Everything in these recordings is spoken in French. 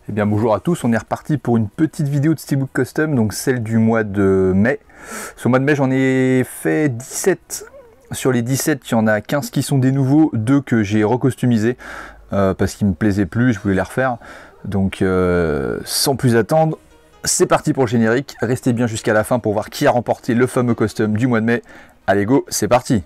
Eh bien bonjour à tous, on est reparti pour une petite vidéo de Steelbook Custom, donc celle du mois de mai. Sur le mois de mai j'en ai fait 17. Sur les 17, il y en a 15 qui sont des nouveaux, 2 que j'ai recostumisés parce qu'ils me plaisaient plus, je voulais les refaire. Donc sans plus attendre, c'est parti pour le générique. Restez bien jusqu'à la fin pour voir qui a remporté le fameux custom du mois de mai. Allez go, c'est parti!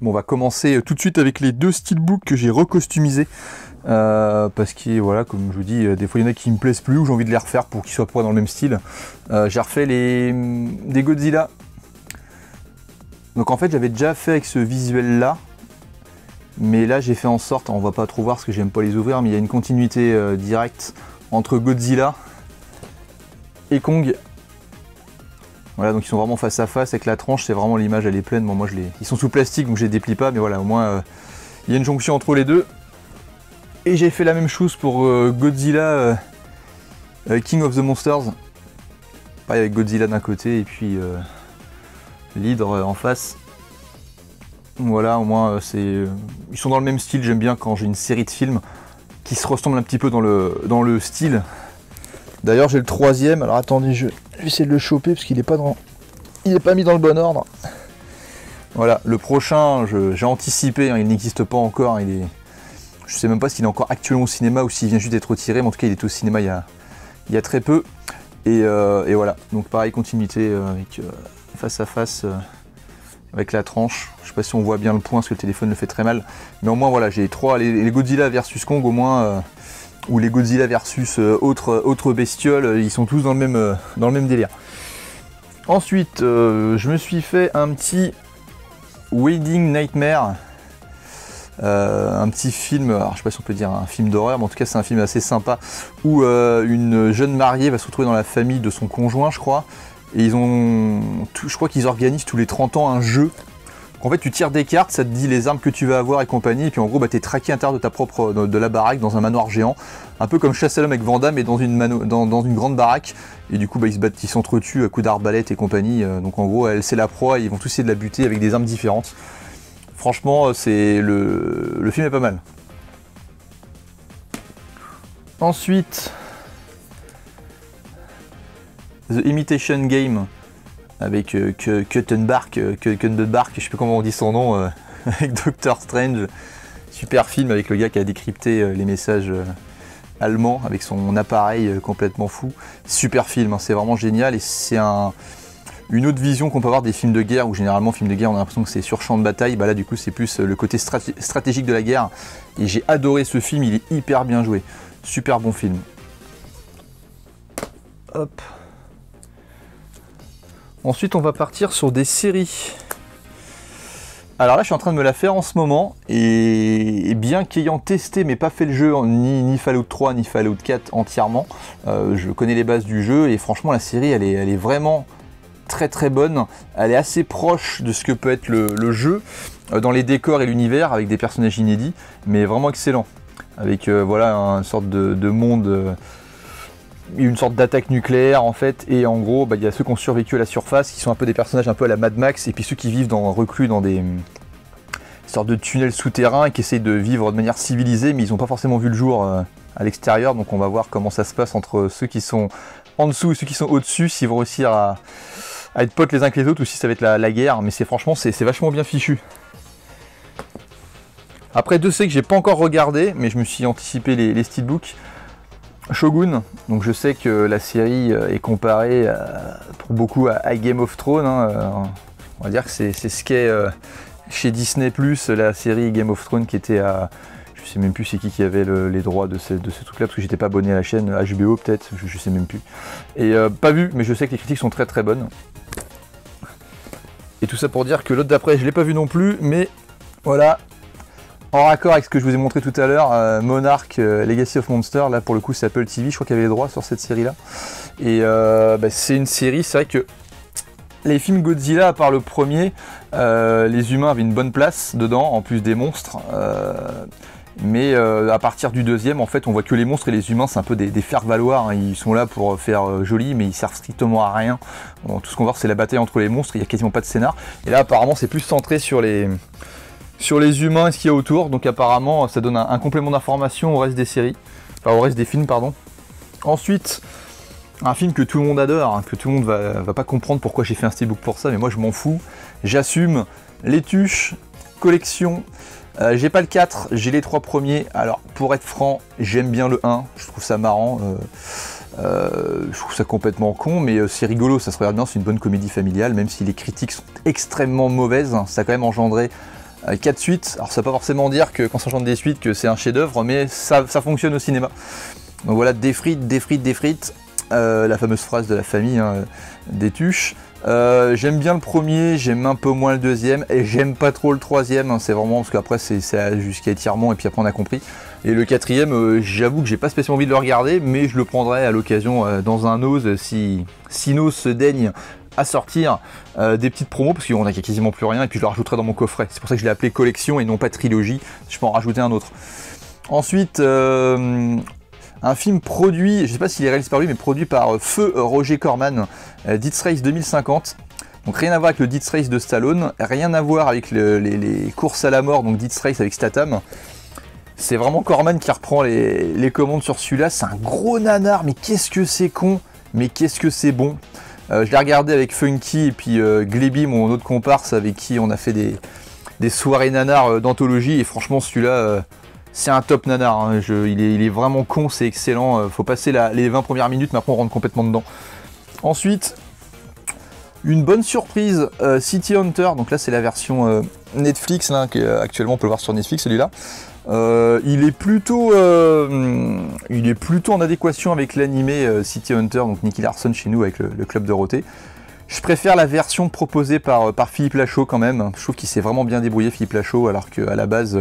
Bon, on va commencer tout de suite avec les 2 steelbooks que j'ai recostumisés parce que voilà, comme je vous dis, des fois il y en a qui me plaisent plus ou j'ai envie de les refaire pour qu'ils soient dans le même style. J'ai refait des Godzilla. Donc en fait j'avais déjà fait avec ce visuel là, mais là j'ai fait en sorte, on va pas trop voir parce que j'aime pas les ouvrir, mais il y a une continuité directe entre Godzilla et Kong. Voilà, donc ils sont vraiment face à face avec la tranche, c'est vraiment l'image, elle est pleine. Bon, moi ils sont sous plastique donc je les déplie pas, mais voilà, au moins il y a une jonction entre les deux. Et j'ai fait la même chose pour Godzilla King of the Monsters. Pareil avec Godzilla d'un côté et puis l'hydre en face. Voilà, au moins ils sont dans le même style. J'aime bien quand j'ai une série de films qui se ressemblent un petit peu dans le style. D'ailleurs j'ai le 3e, alors attendez, je vais essayer de le choper parce qu'il n'est pas mis dans le bon ordre. Voilà, le prochain, j'ai anticipé, hein, il n'existe pas encore, je sais même pas s'il est encore actuellement au cinéma ou s'il vient juste d'être retiré, mais en tout cas il était au cinéma il y a très peu. Et voilà, donc pareil, continuité avec face à face avec la tranche. Je sais pas si on voit bien le point parce que le téléphone le fait très mal, mais au moins voilà, j'ai les Godzilla versus Kong au moins. Ou les Godzilla versus autres bestioles, ils sont tous dans le même délire. Ensuite, je me suis fait un petit Wedding Nightmare, un petit film, alors je sais pas si on peut dire un film d'horreur, mais en tout cas c'est un film assez sympa, où une jeune mariée va se retrouver dans la famille de son conjoint, je crois, et je crois qu'ils organisent tous les 30 ans un jeu. En fait, tu tires des cartes, ça te dit les armes que tu vas avoir et compagnie, et puis en gros, t'es traqué à l'intérieur de la baraque dans un manoir géant, un peu comme Chasse à l'homme avec Van Damme, mais dans une grande baraque, et du coup, ils s'entretuent à coups d'arbalète et compagnie, donc en gros, elle c'est la proie, et ils vont tous essayer de la buter avec des armes différentes. Franchement, le film est pas mal. Ensuite, The Imitation Game. Avec Kuttenbark, je sais plus comment on dit son nom, avec Doctor Strange. Super film avec le gars qui a décrypté les messages allemands avec son appareil complètement fou. Super film, hein, c'est vraiment génial et c'est une autre vision qu'on peut avoir des films de guerre où généralement films de guerre on a l'impression que c'est sur champ de bataille. Bah là du coup c'est plus le côté stratégique de la guerre et j'ai adoré ce film, il est hyper bien joué. Super bon film. Hop. Ensuite, on va partir sur des séries. Alors là, je suis en train de me la faire en ce moment, et bien qu'ayant testé, mais pas fait le jeu, ni Fallout 3, ni Fallout 4 entièrement, je connais les bases du jeu, et franchement, la série, elle est vraiment très très bonne. Elle est assez proche de ce que peut être le jeu, dans les décors et l'univers, avec des personnages inédits, mais vraiment excellent. Avec voilà, une sorte de monde... une sorte d'attaque nucléaire en fait, et en gros il y a ceux qui ont survécu à la surface qui sont un peu des personnages un peu à la Mad Max, et puis ceux qui vivent reclus dans des sortes de tunnels souterrains et qui essayent de vivre de manière civilisée, mais ils n'ont pas forcément vu le jour à l'extérieur. Donc on va voir comment ça se passe entre ceux qui sont en dessous et ceux qui sont au-dessus, s'ils vont réussir à être potes les uns avec les autres ou si ça va être la guerre. Mais franchement c'est vachement bien fichu. Après 2 que j'ai pas encore regardé, mais je me suis anticipé les steelbooks. Shogun, donc je sais que la série est comparée pour beaucoup à Game of Thrones, hein, on va dire que c'est ce qu'est chez Disney+, la série Game of Thrones qui était à... Je sais même plus c'est qui avait les droits de ce truc là, parce que j'étais pas abonné à la chaîne, HBO peut-être, je sais même plus. Et pas vu, mais je sais que les critiques sont très très bonnes. Et tout ça pour dire que l'autre d'après je l'ai pas vu non plus, mais voilà, En raccord avec ce que je vous ai montré tout à l'heure, Monarch Legacy of Monsters, là pour le coup c'est Apple TV, je crois qu'il y avait les droits sur cette série là. Et c'est une série, c'est vrai que les films Godzilla, à part le premier, les humains avaient une bonne place dedans, en plus des monstres. Mais à partir du deuxième, en fait, on voit que les monstres et les humains, c'est un peu des faire-valoir. Hein. Ils sont là pour faire joli, mais ils servent strictement à rien. Bon, tout ce qu'on voit, c'est la bataille entre les monstres, il n'y a quasiment pas de scénar. Et là, apparemment, c'est plus centré sur les humains et ce qu'il y a autour. Donc apparemment, ça donne un complément d'information au reste des séries. Enfin, au reste des films, pardon. Ensuite, un film que tout le monde adore, hein, que tout le monde va pas comprendre pourquoi j'ai fait un steelbook pour ça, mais moi je m'en fous. J'assume. Les Tuches, collection. J'ai pas le 4, j'ai les 3 premiers. Alors pour être franc, j'aime bien le 1, je trouve ça marrant. Je trouve ça complètement con, mais c'est rigolo, ça se regarde bien, c'est une bonne comédie familiale, même si les critiques sont extrêmement mauvaises. Ça a quand même engendré 4 suites. Alors ça veut pas forcément dire que quand ça engendre des suites que c'est un chef-d'œuvre, mais ça fonctionne au cinéma. Donc voilà, des frites, des frites, des frites. La fameuse phrase de la famille, hein, des Tuches. J'aime bien le premier, j'aime un peu moins le deuxième, et j'aime pas trop le troisième, hein, c'est vraiment parce qu'après c'est jusqu'à étirement et puis après on a compris. Et le quatrième, j'avoue que j'ai pas spécialement envie de le regarder, mais je le prendrai à l'occasion dans un Nose si Nose se daigne à sortir des petites promos, parce qu'on a quasiment plus rien, et puis je le rajouterai dans mon coffret. C'est pour ça que je l'ai appelé collection et non pas trilogie, je peux en rajouter un autre. Ensuite, un film produit, je sais pas s'il est réalisé par lui, mais produit par Feu Roger Corman, Death Race 2050. Donc rien à voir avec le Death Race de Stallone, rien à voir avec les courses à la mort, donc Death Race avec Statham. C'est vraiment Corman qui reprend les commandes sur celui-là. C'est un gros nanar, mais qu'est-ce que c'est con, mais qu'est-ce que c'est bon. Je l'ai regardé avec Funky et puis Gleby, mon autre comparse, avec qui on a fait des soirées nanar d'anthologie, et franchement celui-là... c'est un top nanar, hein. Il est vraiment con, c'est excellent, faut passer les 20 premières minutes, mais après on rentre complètement dedans. Ensuite, une bonne surprise, City Hunter, donc là c'est la version Netflix, là, actuellement on peut le voir sur Netflix celui-là. Il est plutôt en adéquation avec l'animé City Hunter, donc Nicky Larson chez nous avec le Club Dorothée. Je préfère la version proposée par Philippe Lachaud quand même. Je trouve qu'il s'est vraiment bien débrouillé, Philippe Lachaud, alors qu'à la base,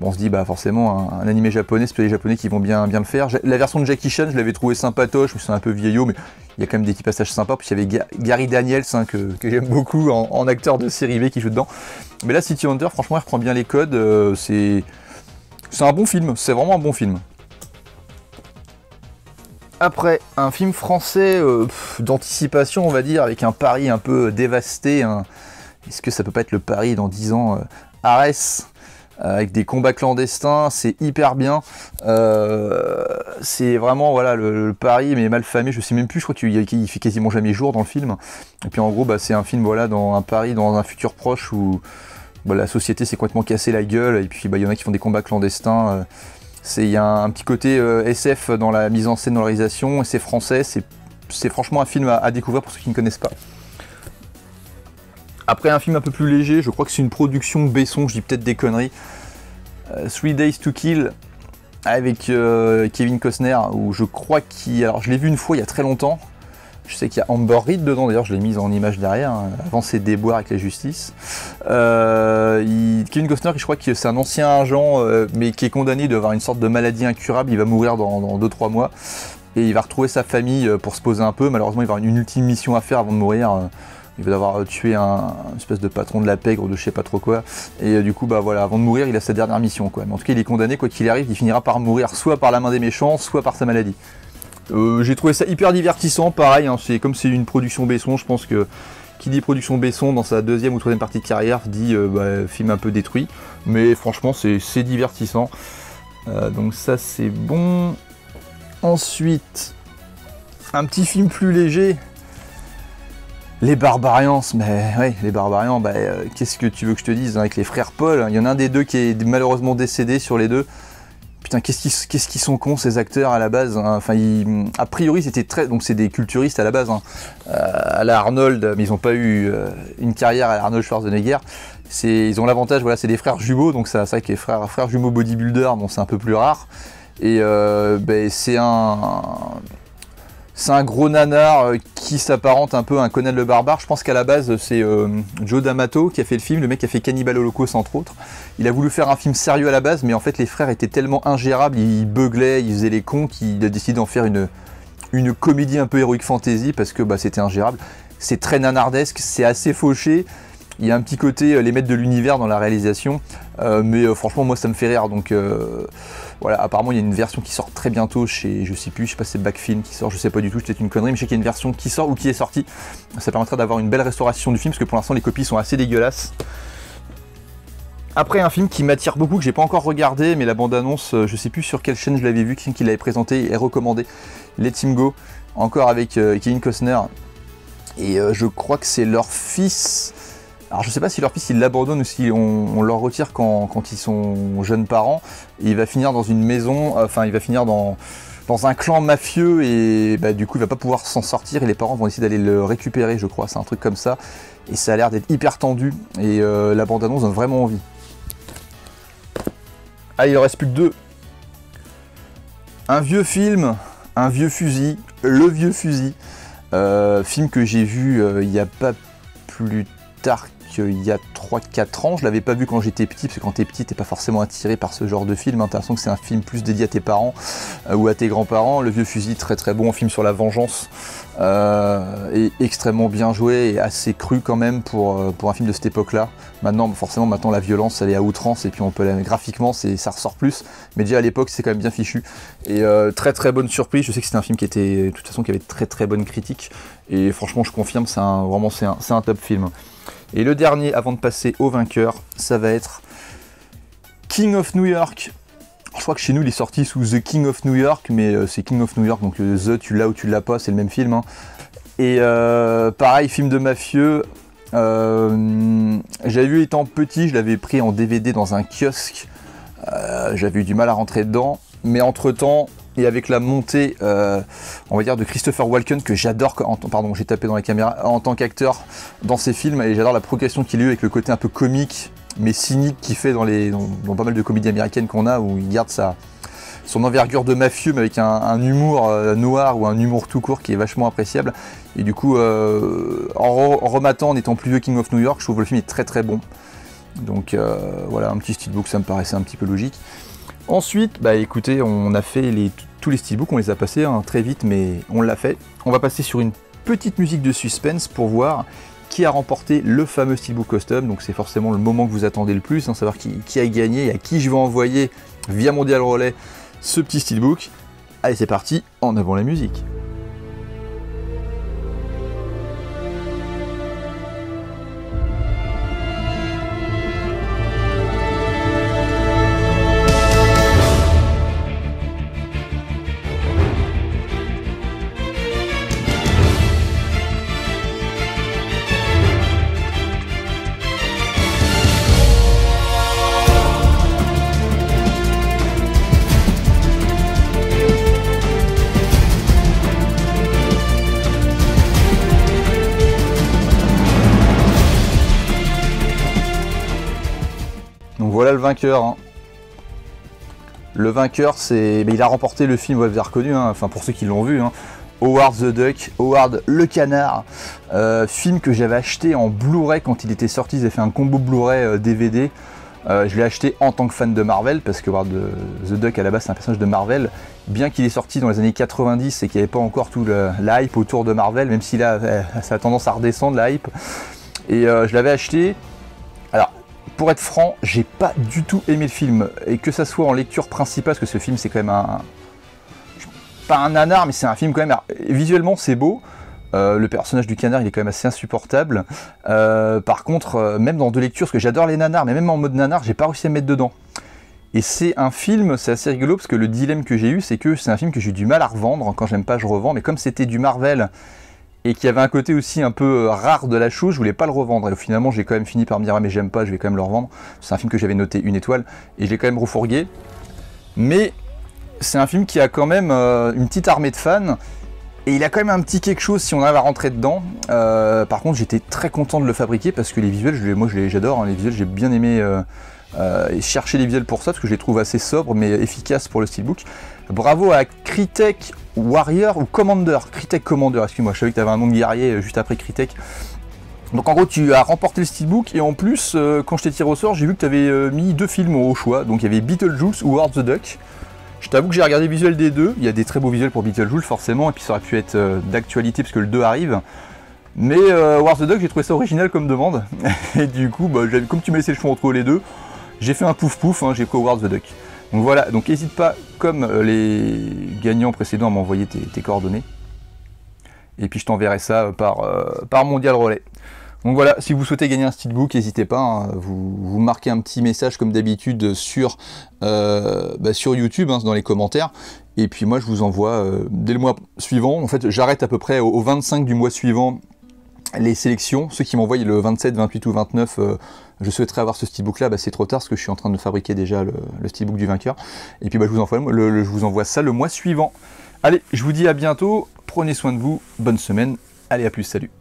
bon, on se dit bah forcément un animé japonais, c'est pas les japonais qui vont bien le faire. La version de Jackie Chan, je l'avais trouvé sympatoche, c'est un peu vieillot, mais il y a quand même des petits passages sympas. Puis il y avait Gary Daniels, hein, que j'aime beaucoup en acteur de série B qui joue dedans. Mais là, City Hunter, franchement, il reprend bien les codes. C'est un bon film, c'est vraiment un bon film. Après, un film français d'anticipation, on va dire, avec un Paris un peu dévasté. Hein. Est-ce que ça peut pas être le Paris dans 10 ans Arès, avec des combats clandestins, c'est hyper bien. C'est vraiment voilà, le Paris, mais mal famé, je sais même plus, je crois qu'il fait quasiment jamais jour dans le film. Et puis en gros, bah, c'est un film voilà, dans un Paris, dans un futur proche où bah, la société s'est complètement cassée la gueule, et puis bah, y en a qui font des combats clandestins. Il y a un petit côté SF dans la mise en scène, dans la réalisation, et c'est français, c'est franchement un film à découvrir pour ceux qui ne connaissent pas. Après un film un peu plus léger, je crois que c'est une production Besson, je dis peut-être des conneries, 3 Days to Kill, avec Kevin Costner, où je crois qu'il... Alors je l'ai vu une fois il y a très longtemps, je sais qu'il y a Amber Reed dedans, d'ailleurs je l'ai mise en image derrière, hein, avant ses déboires avec la justice. Kevin Costner, je crois que c'est un ancien agent, mais qui est condamné d'avoir une sorte de maladie incurable, il va mourir dans 2-3 mois, et il va retrouver sa famille pour se poser un peu, malheureusement il va avoir une ultime mission à faire avant de mourir. Il va devoir tuer un espèce de patron de la pègre ou de je sais pas trop quoi, et du coup bah voilà, avant de mourir il a sa dernière mission quoi. Mais en tout cas il est condamné, quoi qu'il arrive, il finira par mourir soit par la main des méchants, soit par sa maladie. J'ai trouvé ça hyper divertissant, pareil, hein, comme c'est une production Besson, je pense que qui dit production Besson dans sa deuxième ou troisième partie de carrière dit film un peu détruit, mais franchement c'est divertissant, donc ça c'est bon. Ensuite, un petit film plus léger, Les Barbarians, mais ouais, les Barbarians, bah, qu'est-ce que tu veux que je te dise, hein, avec les frères Paul, il y en a un des deux qui est malheureusement décédé sur les deux. Putain, qu'est-ce qu'ils sont cons ces acteurs à la base, hein. Enfin, a priori c'était très... Donc c'est des culturistes à la base, hein. À la Arnold, mais ils n'ont pas eu une carrière à la Arnold Schwarzenegger. Ils ont l'avantage, voilà, c'est des frères jumeaux, donc c'est vrai que les frères jumeaux bodybuilders, bon c'est un peu plus rare. Et c'est C'est un gros nanar qui s'apparente un peu à un Conan le Barbare. Je pense qu'à la base, c'est Joe D'Amato qui a fait le film, le mec qui a fait Cannibal Holocaust entre autres. Il a voulu faire un film sérieux à la base, mais en fait les frères étaient tellement ingérables, ils beuglaient, ils faisaient les cons, qu'il a décidé d'en faire une comédie un peu héroïque fantasy parce que bah, c'était ingérable. C'est très nanardesque, c'est assez fauché. Il y a un petit côté les maîtres de l'univers dans la réalisation, mais franchement moi ça me fait rire. Donc voilà, apparemment il y a une version qui sort très bientôt chez, je sais pas si c'est Backfilm qui sort, je sais pas du tout, c'est peut-être une connerie, mais je sais qu'il y a une version qui sort ou qui est sortie. Ça permettra d'avoir une belle restauration du film parce que pour l'instant les copies sont assez dégueulasses. Après un film qui m'attire beaucoup, que j'ai pas encore regardé, mais la bande-annonce, je sais plus sur quelle chaîne je l'avais vu, qui l'avait présenté et recommandé, Let Him Go, encore avec Kevin Costner. Et je crois que c'est leur fils. Alors je sais pas si leur fils il l'abandonne ou si on leur retire quand ils sont jeunes parents. Et il va finir dans une maison, enfin il va finir dans un clan mafieux et bah, du coup il va pas pouvoir s'en sortir et les parents vont essayer d'aller le récupérer, je crois, c'est un truc comme ça. Et ça a l'air d'être hyper tendu et la bande-annonce donne vraiment envie. Ah, il en reste plus que 2. Un vieux film, un vieux fusil, Le Vieux Fusil. Film que j'ai vu il n'y a pas plus tard qu'il y a 3-4 ans. Je l'avais pas vu quand j'étais petit, parce que quand t'es petit, t'es pas forcément attiré par ce genre de film. T'as l'impression que c'est un film plus dédié à tes parents ou à tes grands-parents. Le Vieux Fusil, très très bon, un film sur la vengeance, et extrêmement bien joué et assez cru quand même pour un film de cette époque-là. Maintenant, forcément, maintenant la violence, elle est à outrance et puis on peut graphiquement, ça ressort plus. Mais déjà à l'époque, c'est quand même bien fichu. Et très très bonne surprise. Je sais que c'était un film qui était, de toute façon, qui avait très très bonne critique. Et franchement, je confirme, c'est un top film. Et le dernier, avant de passer au vainqueur, ça va être King of New York. Je crois que chez nous, il est sorti sous The King of New York, mais c'est King of New York, donc The, tu l'as ou tu l'as pas, c'est le même film. Hein. Et pareil, film de mafieux. J'avais vu étant petit, je l'avais pris en DVD dans un kiosque. J'avais eu du mal à rentrer dedans, mais entre-temps, et avec la montée, on va dire, de Christopher Walken, que j'adore, pardon, j'ai tapé dans la caméra, en tant qu'acteur dans ses films, et j'adore la progression qu'il a eu avec le côté un peu comique, mais cynique qu'il fait dans pas mal de comédies américaines qu'on a, où il garde son envergure de mafieux, mais avec un humour noir ou un humour tout court qui est vachement appréciable. Et du coup, en rematant, en étant plus vieux King of New York, je trouve que le film est très très bon. Donc voilà, un petit steelbook, ça me paraissait un petit peu logique. Ensuite, bah écoutez, on a fait tous les steelbooks, on les a passés hein, très vite, mais on l'a fait. On va passer sur une petite musique de suspense pour voir qui a remporté le fameux steelbook custom. Donc c'est forcément le moment que vous attendez le plus, hein, savoir qui a gagné et à qui je vais envoyer via Mondial Relay ce petit steelbook. Allez, c'est parti, en avant la musique. Donc voilà le vainqueur. Hein. Le vainqueur, il a remporté le film, vous avez reconnu, hein, enfin pour ceux qui l'ont vu, hein, Howard the Duck, Howard le Canard, film que j'avais acheté en Blu-ray quand il était sorti. Ils avaient fait un combo Blu-ray DVD. Je l'ai acheté en tant que fan de Marvel, parce que Howard the Duck à la base c'est un personnage de Marvel, bien qu'il est sorti dans les années 90 et qu'il n'y avait pas encore tout la hype autour de Marvel, même si là ça a tendance à redescendre la hype. Et je l'avais acheté. Alors, pour être franc, j'ai pas du tout aimé le film, et que ça soit en lecture principale, parce que ce film c'est quand même pas un nanar, mais c'est un film quand même, visuellement c'est beau, le personnage du canard il est quand même assez insupportable, par contre, même dans deux lectures, parce que j'adore les nanars, mais même en mode nanar, j'ai pas réussi à me mettre dedans. Et c'est un film, c'est assez rigolo, parce que le dilemme que j'ai eu, c'est que c'est un film que j'ai eu du mal à revendre. Quand j'aime pas, je revends, mais comme c'était du Marvel, et qu'il y avait un côté aussi un peu rare de la chose, je voulais pas le revendre. Et finalement, j'ai quand même fini par me dire, ah, mais j'aime pas, je vais quand même le revendre. C'est un film que j'avais noté 1 étoile, et j'ai quand même refourgué. Mais c'est un film qui a quand même une petite armée de fans, et il a quand même un petit quelque chose si on arrive à rentrer dedans. Par contre, j'étais très content de le fabriquer, parce que les visuels, moi j'adore, hein, les visuels, j'ai bien aimé et chercher les visuels pour ça, parce que je les trouve assez sobres, mais efficaces pour le steelbook. Bravo à Crytek Warrior ou Commander, Crytek Commander, excuse-moi, je savais que tu avais un nom de guerrier juste après Crytek. Donc en gros tu as remporté le Steelbook et en plus quand je t'ai tiré au sort j'ai vu que tu avais mis 2 films au choix, donc il y avait Beetlejuice ou Howard the Duck. Je t'avoue que j'ai regardé le visuel des deux, il y a des très beaux visuels pour Beetlejuice forcément, et puis ça aurait pu être d'actualité parce que le 2 arrive. Mais Howard the Duck, j'ai trouvé ça original comme demande, et du coup, bah, comme tu m'as laissé le choix entre les deux, j'ai fait un pouf pouf, hein, j'ai pris Howard the Duck. Donc voilà, donc n'hésite pas, comme les gagnants précédents, à m'envoyer tes coordonnées. Et puis je t'enverrai ça par Mondial Relais. Donc voilà, si vous souhaitez gagner un Steelbook, n'hésitez pas, hein, vous marquez un petit message comme d'habitude sur YouTube, hein, dans les commentaires. Et puis moi je vous envoie dès le mois suivant, en fait j'arrête à peu près au 25 du mois suivant les sélections. Ceux qui m'envoient le 27, 28 ou 29, je souhaiterais avoir ce Steelbook là, c'est trop tard parce que je suis en train de fabriquer déjà le Steelbook du vainqueur. Et puis je vous envoie ça le mois suivant. Allez, je vous dis à bientôt, prenez soin de vous, bonne semaine, allez à plus, salut.